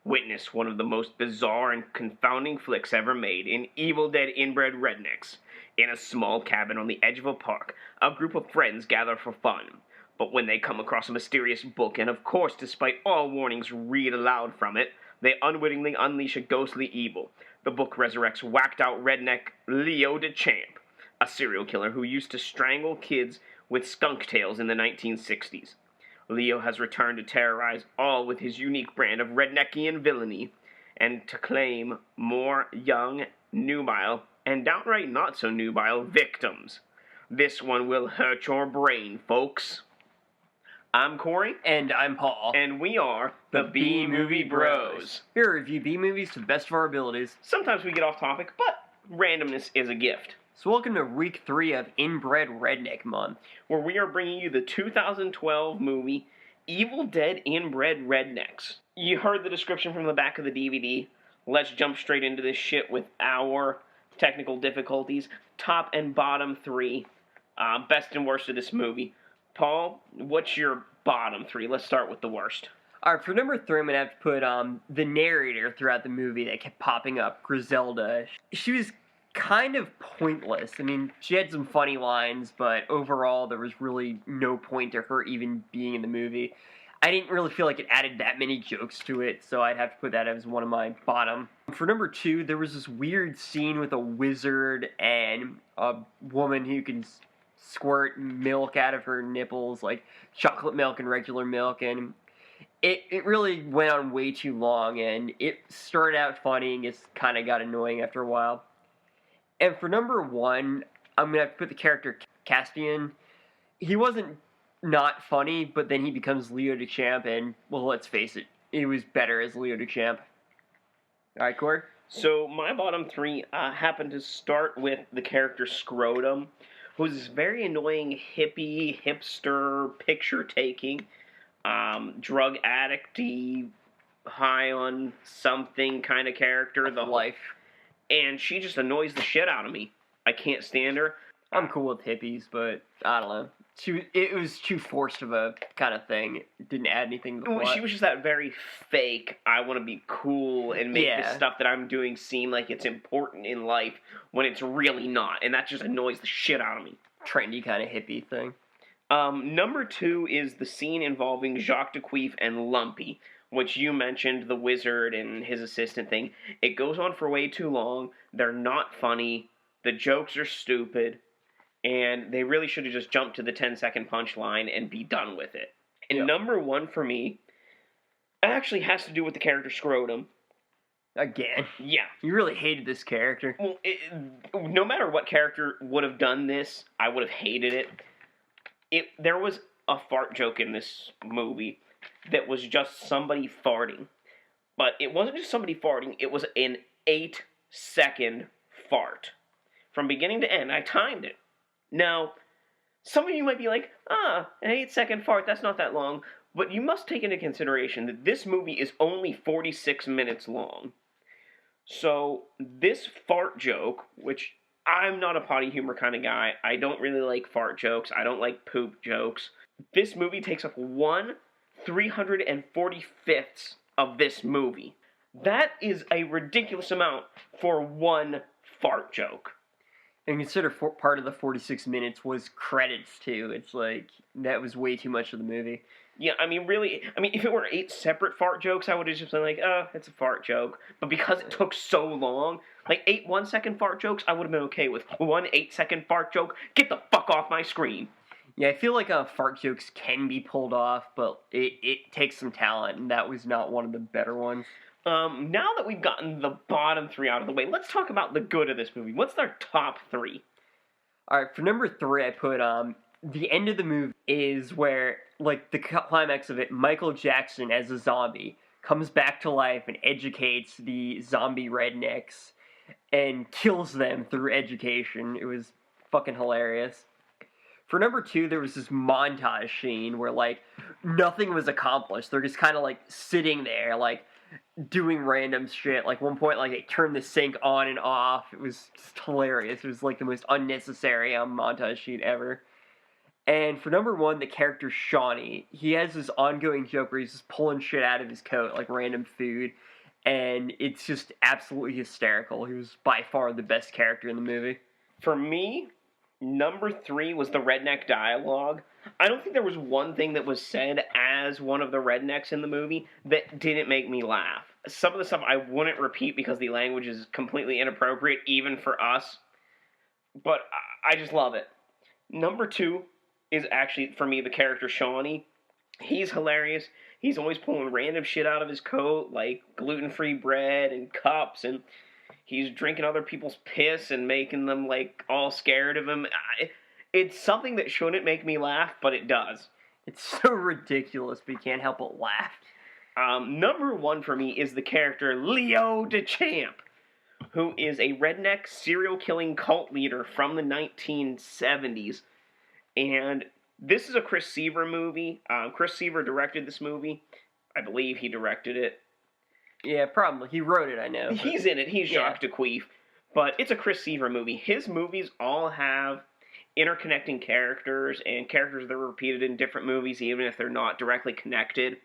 Witness one of the most bizarre and confounding flicks ever made in Evil Dead Inbred Rednecks. In a small cabin on the edge of a park, a group of friends gather for fun. But when they come across a mysterious book, and of course, despite all warnings, read aloud from it, they unwittingly unleash a ghostly evil. The book resurrects whacked-out redneck Leo DeChamp, a serial killer who used to strangle kids with skunk tails in the 1960s. Leo has returned to terrorize all with his unique brand of redneckian villainy, and to claim more young, nubile, and downright not-so-nubile victims. This one will hurt your brain, folks. I'm Corey. And I'm Paul. And we are the B-Movie Bros. Here we review B-movies to the best of our abilities. Sometimes we get off topic, but randomness is a gift. So welcome to week 3 of Inbred Redneck Month, where we are bringing you the 2012 movie Evil Dead Inbred Rednecks. You heard the description from the back of the DVD. Let's jump straight into this shit with our technical difficulties. Top and bottom 3. Best and worst of this movie. Paul, what's your bottom 3? Let's start with the worst. Alright, for number 3, I'm going to have to put the narrator throughout the movie that kept popping up, Griselda. She was kind of pointless. I mean, she had some funny lines, but overall there was really no point to her even being in the movie. I didn't really feel like it added that many jokes to it, so I'd have to put that as one of my bottom. For number 2, there was this weird scene with a wizard and a woman who can squirt milk out of her nipples, like chocolate milk and regular milk, and it really went on way too long, and it started out funny and just kind of got annoying after a while. And for number 1, I'm going to have to put the character Caspian. He wasn't not funny, but then he becomes Leo DeChamp, and, well, let's face it, he was better as Leo DeChamp. Alright, Corey? So, my bottom 3 happened to start with the character Scrotum, who's this very annoying hippie, hipster, picture-taking, drug addict-y, high on something kind of character. The life. And she just annoys the shit out of me. I can't stand her. I'm cool with hippies, but I don't know. It was too forced of a kind of thing. It didn't add anything to the plot. She was just that very fake, I want to be cool and make the stuff that I'm doing seem like it's important in life when it's really not. And that just annoys the shit out of me. Trendy kind of hippie thing. Number 2 is the scene involving Jacques DeQueef and Lumpy, which you mentioned, the wizard and his assistant thing. It goes on for way too long. They're not funny. The jokes are stupid. And they really should have just jumped to the 10-second punchline and be done with it. And number 1 for me actually has to do with the character Scrotum. Again? Yeah. You really hated this character. Well, no matter what character would have done this, I would have hated it. There was a fart joke in this movie that was just somebody farting. But it wasn't just somebody farting, it was an 8-second fart. From beginning to end, I timed it. Now, some of you might be like, an 8-second fart, that's not that long. But you must take into consideration that this movie is only 46 minutes long. So, this fart joke, which I'm not a potty humor kind of guy, I don't really like fart jokes, I don't like poop jokes. This movie takes up 1/345th of this movie. That is a ridiculous amount for one fart joke. And consider part of the 46 minutes was credits, too. It's like, that was way too much of the movie. Yeah, I mean, really, if it were 8 separate fart jokes, I would have just been like, it's a fart joke. But because it took so long, like 8 1-second fart jokes, I would have been okay with. 1 8-second fart joke, get the fuck off my screen. Yeah, I feel like fart jokes can be pulled off, but it takes some talent, and that was not one of the better ones. Now that we've gotten the bottom 3 out of the way, let's talk about the good of this movie. What's their top 3? Alright, for number 3, I put, the end of the movie is where, like, the climax of it, Michael Jackson as a zombie comes back to life and educates the zombie rednecks and kills them through education. It was fucking hilarious. For number 2, there was this montage scene where, like, nothing was accomplished. They're just kind of, like, sitting there, like, doing random shit. Like, one point, like, they turned the sink on and off. It was just hilarious. It was, like, the most unnecessary montage scene ever. And for number one, the character Shawnee. He has this ongoing joke where he's just pulling shit out of his coat, like random food. And it's just absolutely hysterical. He was by far the best character in the movie. For me, number 3 was the redneck dialogue. I don't think there was one thing that was said as one of the rednecks in the movie that didn't make me laugh. Some of the stuff I wouldn't repeat because the language is completely inappropriate, even for us. But I just love it. Number 2 is actually, for me, the character Shawnee. He's hilarious. He's always pulling random shit out of his coat, like gluten-free bread and cups, and he's drinking other people's piss and making them, like, all scared of him. It's something that shouldn't make me laugh, but it does. It's so ridiculous, but you can't help but laugh. Number 1 for me is the character Leo DeChamp, who is a redneck serial-killing cult leader from the 1970s. And this is a Chris Seaver movie. Chris Seaver directed this movie. I believe he directed it. Yeah, probably. He wrote it, I know. He's in it. He's Jacques Dequeef. But it's a Chris Seaver movie. His movies all have interconnecting characters and characters that are repeated in different movies, even if they're not directly connected.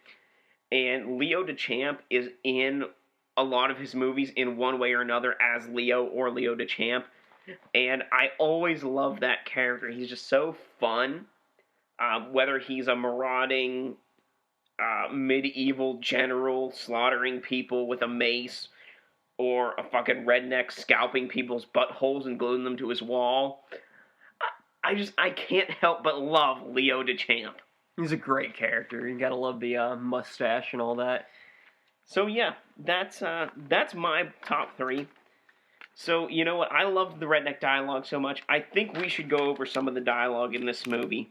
And Leo DeChamp is in a lot of his movies in one way or another as Leo or Leo DeChamp. And I always love that character. He's just so fun. Whether he's a marauding medieval general slaughtering people with a mace, or a fucking redneck scalping people's buttholes and gluing them to his wall, I can't help but love Leo DeChamp. He's a great character. You gotta love the mustache and all that. So yeah, that's my top 3. So, you know what? I love the redneck dialogue so much. I think we should go over some of the dialogue in this movie.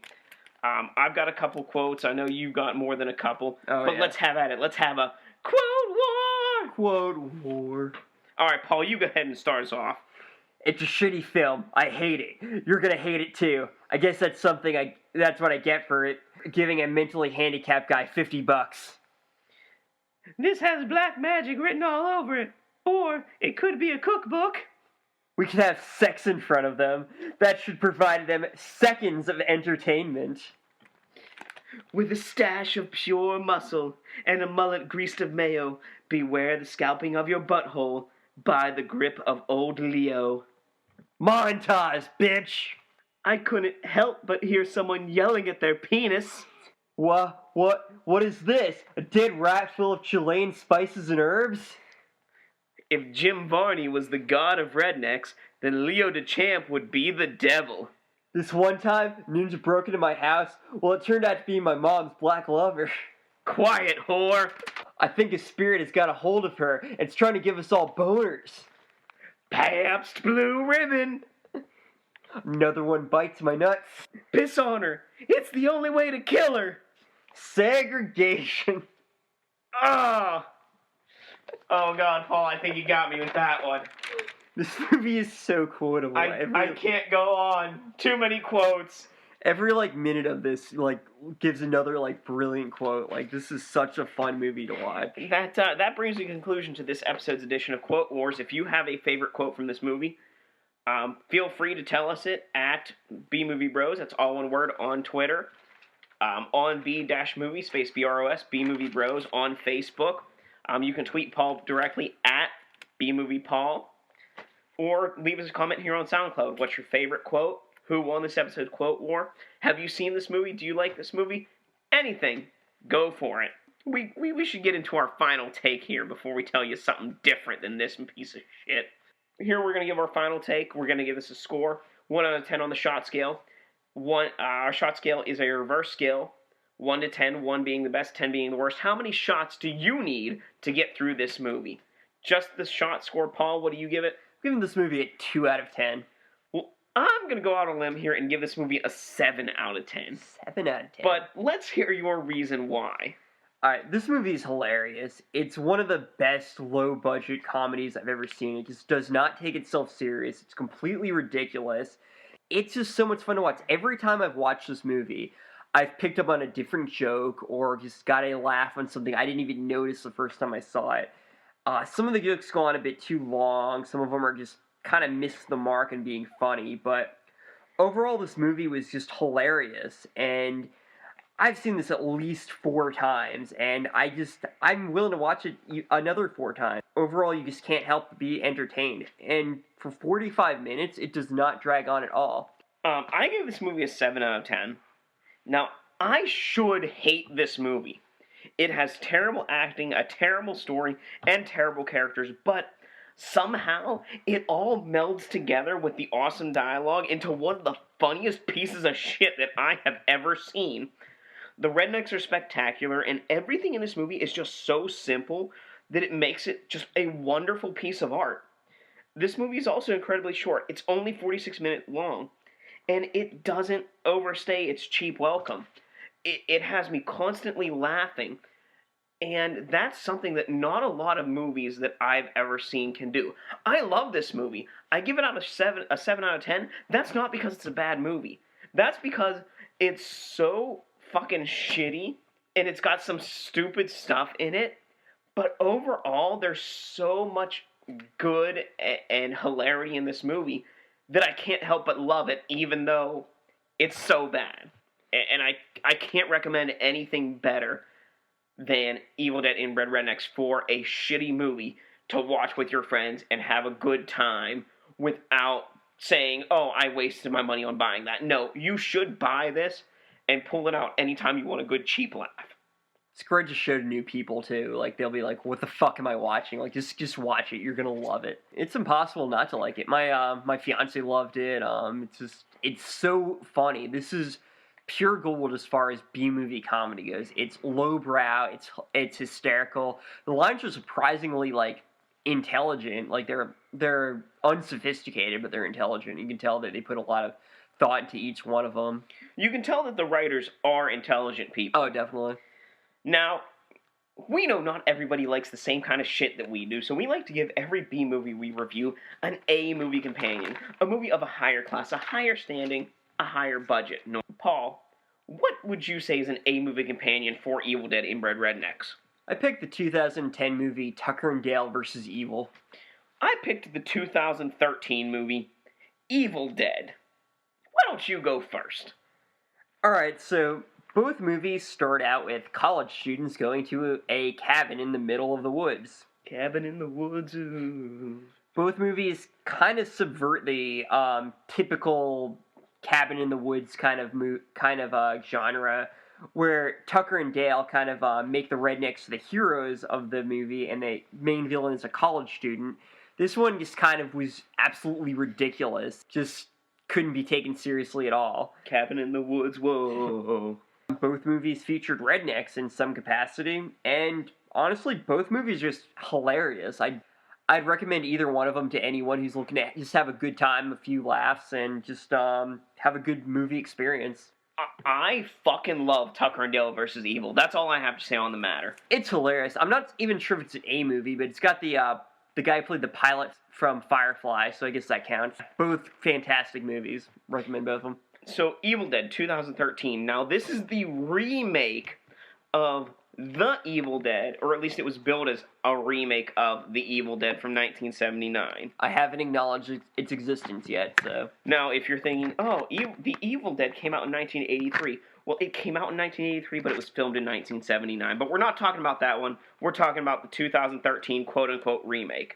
I've got a couple quotes. I know you've got more than a couple. But let's have at it. Let's have a quote war! Quote war. Alright, Paul, you go ahead and start us off. It's a shitty film. I hate it. You're gonna hate it too. I guess that's that's what I get for it. Giving a mentally handicapped guy $50. This has black magic written all over it. Or it could be a cookbook. We could have sex in front of them. That should provide them seconds of entertainment. With a stash of pure muscle and a mullet greased of mayo, beware the scalping of your butthole by the grip of old Leo. Montage, bitch! I couldn't help but hear someone yelling at their penis. What is this? A dead rat full of Chilean spices and herbs? If Jim Varney was the god of rednecks, then Leo DeChamp would be the devil. This one time, Ninja broke into my house. Well, it turned out to be my mom's black lover. Quiet, whore! I think a spirit has got a hold of her and it's trying to give us all boners. Pabst Blue Ribbon! Another one bites my nuts. Piss on her! It's the only way to kill her! Segregation. Oh God, Paul, I think you got me with that one. This movie is so quotable. I can't go on. Too many quotes. Every, minute of this, gives another, brilliant quote. This is such a fun movie to watch. That brings a conclusion to this episode's edition of Quote Wars. If you have a favorite quote from this movie, feel free to tell us it at BMovieBros. That's all one word on Twitter. On B-movie, space BROS, BMovieBros on Facebook. You can tweet Paul directly at BMoviePaul, or leave us a comment here on SoundCloud. What's your favorite quote? Who won this episode's Quote War? Have you seen this movie? Do you like this movie? Anything. Go for it. We should get into our final take here before we tell you something different than this piece of shit. Here we're going to give our final take. We're going to give this a score. 1 out of 10 on the shot scale. Our shot scale is a reverse scale. 1 to 10, 1 being the best, 10 being the worst. How many shots do you need to get through this movie? Just the shot score, Paul, what do you give it? I'm giving this movie a 2 out of 10. Well, I'm going to go out on a limb here and give this movie a 7 out of 10. 7 out of 10. But let's hear your reason why. Alright, this movie is hilarious. It's one of the best low-budget comedies I've ever seen. It just does not take itself serious. It's completely ridiculous. It's just so much fun to watch. Every time I've watched this movie, I've picked up on a different joke or just got a laugh on something I didn't even notice the first time I saw it. Some of the jokes go on a bit too long. Some of them are just kind of miss the mark and being funny. But Overall, this movie was just hilarious, and I've seen this at least 4 times, and I'm willing to watch it another 4 times. Overall, you just can't help but be entertained, and for 45 minutes, it does not drag on at all. I gave this movie a 7 out of 10. Now, I should hate this movie. It has terrible acting, a terrible story, and terrible characters, but somehow it all melds together with the awesome dialogue into one of the funniest pieces of shit that I have ever seen. The rednecks are spectacular, and everything in this movie is just so simple that it makes it just a wonderful piece of art. This movie is also incredibly short. It's only 46 minutes long, and it doesn't overstay its cheap welcome. It has me constantly laughing, and that's something that not a lot of movies that I've ever seen can do. I love this movie. I give it out a 7 out of 10. That's not because it's a bad movie. That's because it's so fucking shitty, and it's got some stupid stuff in it, but overall, there's so much good and hilarity in this movie that I can't help but love it, even though it's so bad. And I can't recommend anything better than Evil Dead Inbred Rednecks for a shitty movie to watch with your friends and have a good time without saying, oh, I wasted my money on buying that. No, you should buy this and pull it out anytime you want a good cheap laugh. It's great to show to new people too. Like they'll be like, "What the fuck am I watching?" Like just watch it. You're gonna love it. It's impossible not to like it. My fiance loved it. It's so funny. This is pure gold as far as B-movie comedy goes. It's lowbrow. It's hysterical. The lines are surprisingly like intelligent. Like they're unsophisticated, but they're intelligent. You can tell that they put a lot of thought into each one of them. You can tell that the writers are intelligent people. Oh, definitely. Now, we know not everybody likes the same kind of shit that we do, so we like to give every B-movie we review an A-movie companion. A movie of a higher class, a higher standing, a higher budget. No, Paul, what would you say is an A-movie companion for Evil Dead Inbred Rednecks? I picked the 2010 movie Tucker and Dale vs. Evil. I picked the 2013 movie Evil Dead. Why don't you go first? Alright, so both movies start out with college students going to a cabin in the middle of the woods. Cabin in the woods. Ooh. Both movies kind of subvert the typical cabin in the woods kind of genre, where Tucker and Dale kind of make the rednecks the heroes of the movie, and the main villain is a college student. This one just kind of was absolutely ridiculous. Just couldn't be taken seriously at all. Cabin in the woods, whoa. Both movies featured rednecks in some capacity, and honestly, both movies are just hilarious. I'd recommend either one of them to anyone who's looking to just have a good time, a few laughs, and just have a good movie experience. I fucking love Tucker and Dale vs. Evil. That's all I have to say on the matter. It's hilarious. I'm not even sure if it's an A movie, but it's got the guy who played the pilot from Firefly, so I guess that counts. Both fantastic movies. Recommend both of them. So, Evil Dead 2013. Now, this is the remake of The Evil Dead, or at least it was billed as a remake of The Evil Dead from 1979. I haven't acknowledged its existence yet, so... Now, if you're thinking, oh, The Evil Dead came out in 1983. Well, it came out in 1983, but it was filmed in 1979. But we're not talking about that one. We're talking about the 2013 quote-unquote remake.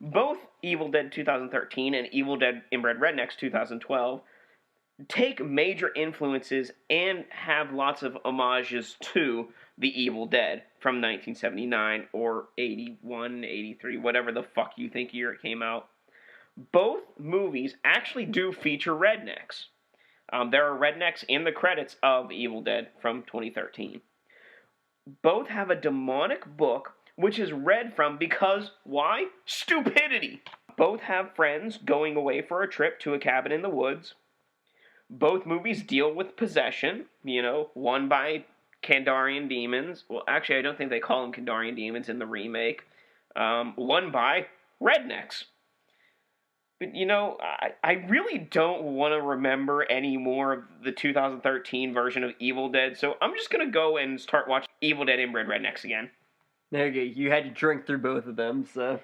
Both Evil Dead 2013 and Evil Dead Inbred Rednecks 2012 take major influences and have lots of homages to The Evil Dead from 1979 or 81, 83, whatever the fuck you think year it came out. Both movies actually do feature rednecks. There are rednecks in the credits of Evil Dead from 2013. Both have a demonic book which is read from because, why? Stupidity! Both have friends going away for a trip to a cabin in the woods. Both movies deal with possession, one by Kandarian demons. Well, actually, I don't think they call them Kandarian demons in the remake. One by rednecks. But, I really don't want to remember any more of the 2013 version of Evil Dead, so I'm just going to go and start watching Evil Dead Inbred Rednecks again. There you go. You had to drink through both of them, so...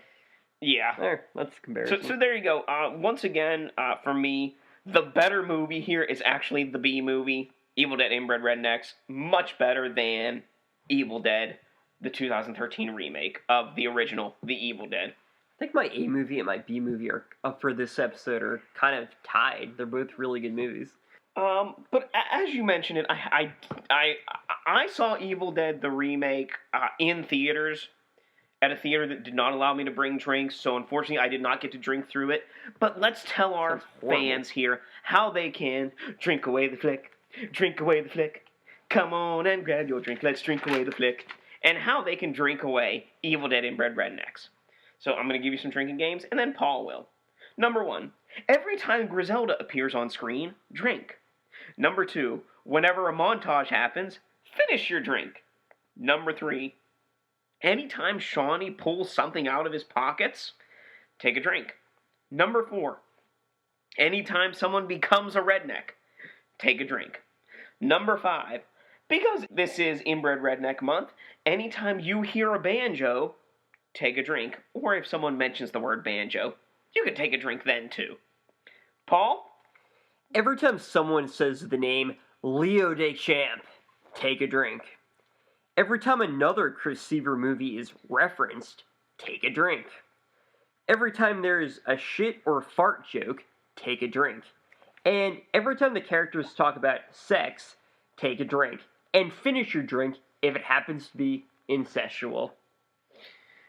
Yeah. There, that's a comparison. So there you go. Once again, for me, The better movie here is actually the B movie, Evil Dead Inbred Rednecks. Much better than Evil Dead, the 2013 remake of the original, The Evil Dead. I think my A movie and my B movie are up for this episode are kind of tied. They're both really good movies. But as you mentioned it, I saw Evil Dead the remake in theaters, at a theater that did not allow me to bring drinks, so unfortunately I did not get to drink through it. But let's tell our fans here how they can drink away the flick, drink away the flick. Come on and grab your drink, let's drink away the flick. And how they can drink away Evil Dead Inbred Rednecks. So I'm going to give you some drinking games, and then Paul will. Number 1, every time Griselda appears on screen, drink. Number 2, whenever a montage happens, finish your drink. Number 3, anytime Shawnee pulls something out of his pockets, take a drink. Number 4, anytime someone becomes a redneck, take a drink. Number 5, because this is Inbred Redneck Month, anytime you hear a banjo, take a drink. Or if someone mentions the word banjo, you can take a drink then too. Paul? Every time someone says the name Leo Deschamps, take a drink. Every time another Chris Seaver movie is referenced, take a drink. Every time there's a shit or fart joke, take a drink. And every time the characters talk about sex, take a drink. And finish your drink if it happens to be incestual.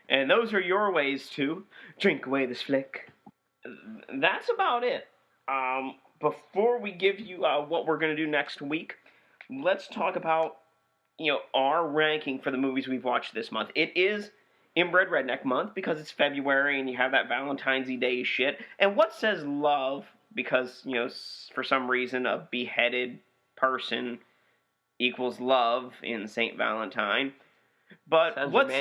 And those are your ways to drink away this flick. That's about it. Before we give you what we're going to do next week, let's talk about our ranking for the movies we've watched this month. It is Inbred Redneck Month because it's February and you have that Valentine's Day shit. And what says love? Because, for some reason a beheaded person equals love in St. Valentine. But what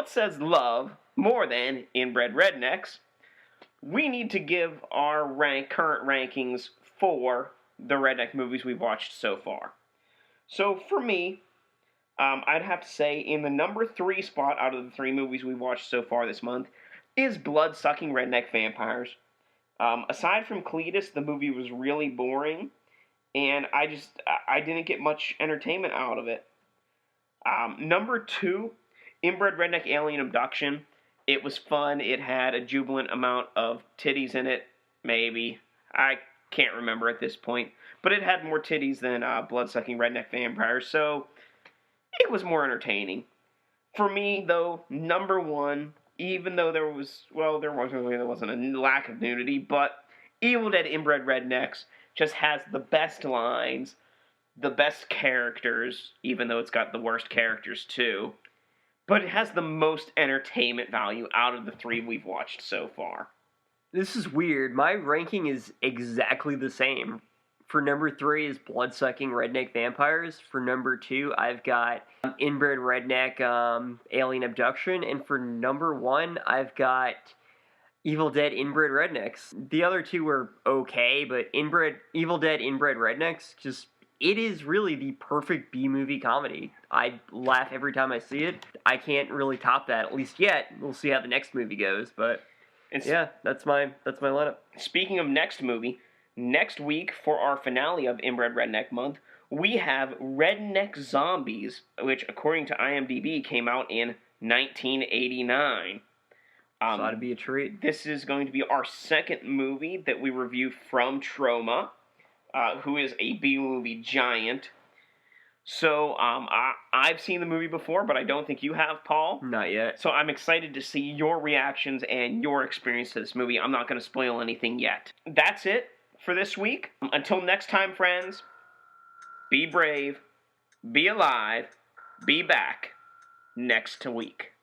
says love more than Inbred Rednecks? We need to give our current rankings for the redneck movies we've watched so far. So for me, I'd have to say in the number 3 spot out of the 3 movies we've watched so far this month is Blood-Sucking Redneck Vampires. Aside from Cletus, the movie was really boring, and I didn't get much entertainment out of it. Number 2, Inbred Redneck Alien Abduction. It was fun. It had a jubilant amount of titties in it, maybe. I can't remember at this point. But it had more titties than Blood-Sucking Redneck Vampires, so it was more entertaining. For me, though, number 1, even though there wasn't a lack of nudity, but Evil Dead Inbred Rednecks just has the best lines, the best characters, even though it's got the worst characters too. But it has the most entertainment value out of the 3 we've watched so far. This is weird. My ranking is exactly the same. For number 3 is Blood-Sucking Redneck Vampires. For number 2, I've got Inbred Redneck Alien Abduction. And for number 1, I've got Evil Dead Inbred Rednecks. The other 2 were okay, but Evil Dead Inbred Rednecks, it is really the perfect B-movie comedy. I laugh every time I see it. I can't really top that, at least yet. We'll see how the next movie goes, but yeah, that's my lineup. Speaking of next movie, next week for our finale of Inbred Redneck Month, we have Redneck Zombies, which according to IMDb came out in 1989. Ought to be a treat. This is going to be our second movie that we review from Troma, who is a B-movie giant. So, I've seen the movie before, but I don't think you have, Paul. Not yet. So I'm excited to see your reactions and your experience to this movie. I'm not going to spoil anything yet. That's it for this week. Until next time, friends, be brave, be alive, be back next week.